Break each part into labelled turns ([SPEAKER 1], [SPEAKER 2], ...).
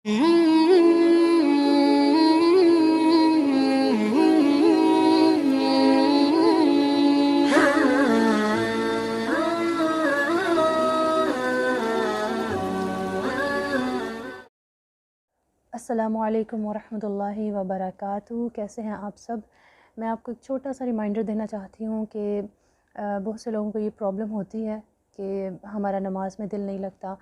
[SPEAKER 1] السلام علیکم ورحمۃ اللہ وبرکاتہ. کیسے ہیں آپ سب؟ میں آپ کو ایک چھوٹا سا ریمائنڈر دینا چاہتی ہوں کہ بہت سے لوگوں کو یہ پرابلم ہوتی ہے کہ ہمارا نماز میں دل نہیں لگتا،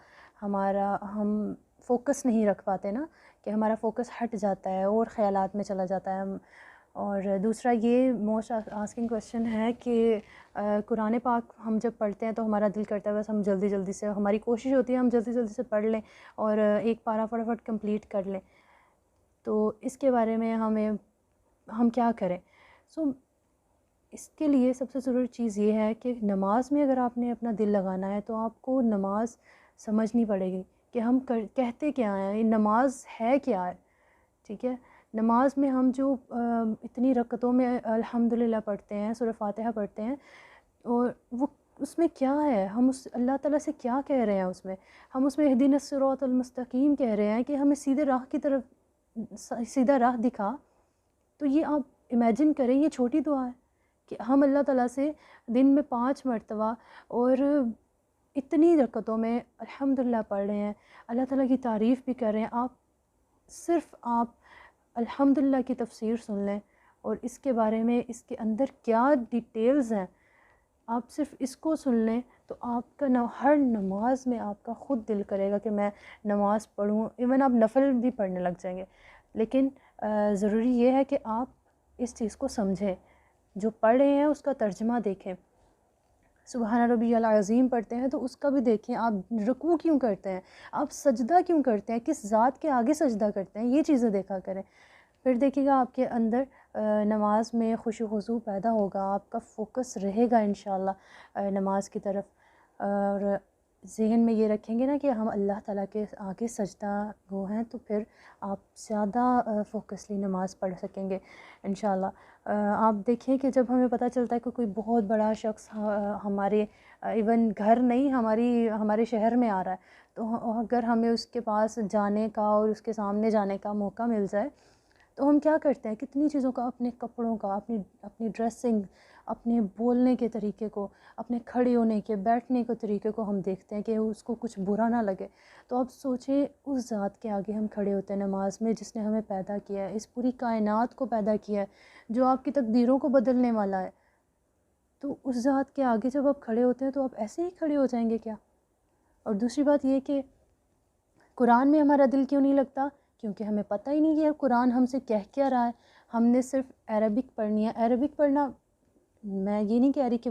[SPEAKER 1] ہم فوکس نہیں رکھ پاتے نا، کہ ہمارا فوکس ہٹ جاتا ہے اور خیالات میں چلا جاتا ہے. اور دوسرا یہ موسٹ آسکنگ کویشچن ہے کہ قرآن پاک ہم جب پڑھتے ہیں تو ہمارا دل کرتا ہے بس ہم جلدی جلدی سے، ہماری کوشش ہوتی ہے ہم جلدی جلدی سے پڑھ لیں اور ایک پارہ فٹافٹ کمپلیٹ کر لیں. تو اس کے بارے میں ہم کیا کریں؟ اس کے لیے سب سے ضروری چیز یہ ہے کہ نماز میں اگر آپ نے اپنا دل لگانا ہے تو آپ کو نماز سمجھنی پڑے گی کہ ہم کہتے کیا ہیں، نماز ہے کیا ہے. ٹھیک ہے، نماز میں ہم جو اتنی رکعتوں میں الحمدللہ پڑھتے ہیں، سورہ فاتحہ پڑھتے ہیں، اور وہ اس میں کیا ہے، ہم اس اللہ تعالیٰ سے کیا کہہ رہے ہیں؟ ہم اس میں اہدنا الصراط المستقیم کہہ رہے ہیں کہ ہمیں سیدھے راہ کی طرف، سیدھا راہ دکھا. تو یہ آپ امیجن کریں، یہ چھوٹی دعا ہے کہ ہم اللہ تعالیٰ سے دن میں 5 مرتبہ اور اتنی رکعتوں میں الحمدللہ پڑھ رہے ہیں، اللہ تعالیٰ کی تعریف بھی کر رہے ہیں. آپ الحمدللہ کی تفسیر سن لیں اور اس کے بارے میں، اس کے اندر کیا ڈیٹیلز ہیں، آپ صرف اس کو سن لیں تو آپ کا ہر نماز میں آپ کا خود دل کرے گا کہ میں نماز پڑھوں. ایون آپ نفل بھی پڑھنے لگ جائیں گے. لیکن ضروری یہ ہے کہ آپ اس چیز کو سمجھیں، جو پڑھ رہے ہیں اس کا ترجمہ دیکھیں. سبحان ربی العظیم پڑھتے ہیں تو اس کا بھی دیکھیں، آپ رکوع کیوں کرتے ہیں، آپ سجدہ کیوں کرتے ہیں، کس ذات کے آگے سجدہ کرتے ہیں، یہ چیزیں دیکھا کریں. پھر دیکھیے گا آپ کے اندر نماز میں خشوع و خضوع پیدا ہوگا، آپ کا فوکس رہے گا انشاءاللہ نماز کی طرف. اور ذہن میں یہ رکھیں گے نا کہ ہم اللہ تعالیٰ کے آگے سجدہ گو ہیں، تو پھر آپ زیادہ فوکسلی نماز پڑھ سکیں گے انشاءاللہ. آپ دیکھیں کہ جب ہمیں پتہ چلتا ہے کہ کوئی بہت بڑا شخص ہمارے ایون گھر نہیں، ہمارے شہر میں آ رہا ہے، تو اگر ہمیں اس کے پاس جانے کا اور اس کے سامنے جانے کا موقع مل جائے تو ہم کیا کرتے ہیں، کتنی چیزوں کا، اپنے کپڑوں کا، اپنی ڈریسنگ، اپنے بولنے کے طریقے کو، اپنے کھڑے ہونے کے، بیٹھنے کے طریقے کو ہم دیکھتے ہیں کہ اس کو کچھ برا نہ لگے. تو اب سوچیں اس ذات کے آگے ہم کھڑے ہوتے ہیں نماز میں جس نے ہمیں پیدا کیا ہے، اس پوری کائنات کو پیدا کیا ہے، جو آپ کی تقدیروں کو بدلنے والا ہے. تو اس ذات کے آگے جب آپ کھڑے ہوتے ہیں تو آپ ایسے ہی کھڑے ہو جائیں گے کیا؟ اور دوسری بات یہ کہ قرآن میں ہمارا دل کیوں نہیں لگتا؟ کیونکہ ہمیں پتہ ہی نہیں کہ قرآن ہم سے کہہ کیا رہا ہے. ہم نے صرف عربک پڑھنی ہے. عربک پڑھنا، میں یہ نہیں کہہ رہی کہ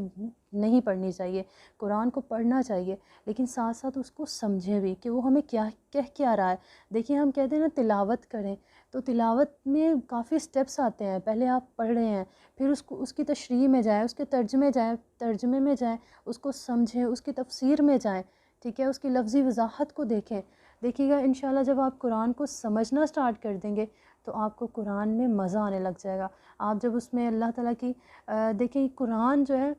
[SPEAKER 1] نہیں پڑھنی چاہیے، قرآن کو پڑھنا چاہیے، لیکن ساتھ ساتھ اس کو سمجھیں بھی کہ وہ ہمیں کیا کہہ کیا رہا ہے. دیکھیں ہم کہتے ہیں نا تلاوت کریں، تو تلاوت میں کافی سٹیپس آتے ہیں. پہلے آپ پڑھ رہے ہیں، پھر اس کی تشریح میں جائیں، اس کے ترجمے میں جائیں، اس کو سمجھیں، اس کی تفسیر میں جائیں. ٹھیک ہے، اس کی لفظی وضاحت کو دیکھیں. دیکھیے گا انشاءاللہ جب آپ قرآن کو سمجھنا سٹارٹ کر دیں گے تو آپ کو قرآن میں مزہ آنے لگ جائے گا. آپ جب اس میں اللہ تعالیٰ کی دیکھیں، قرآن جو ہے،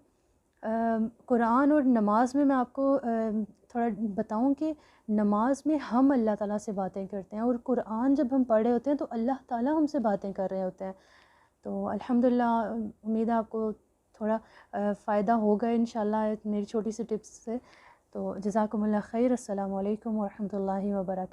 [SPEAKER 1] قرآن اور نماز میں آپ کو تھوڑا بتاؤں کہ نماز میں ہم اللہ تعالیٰ سے باتیں کرتے ہیں، اور قرآن جب ہم پڑھ رہے ہوتے ہیں تو اللہ تعالیٰ ہم سے باتیں کر رہے ہوتے ہیں. تو الحمدللہ امید ہے آپ کو تھوڑا فائدہ ہوگا انشاءاللہ میری چھوٹی سی ٹپس سے. تو جزاکم اللہ خیر. السلام علیکم ورحمۃ اللہ وبرکاتہ.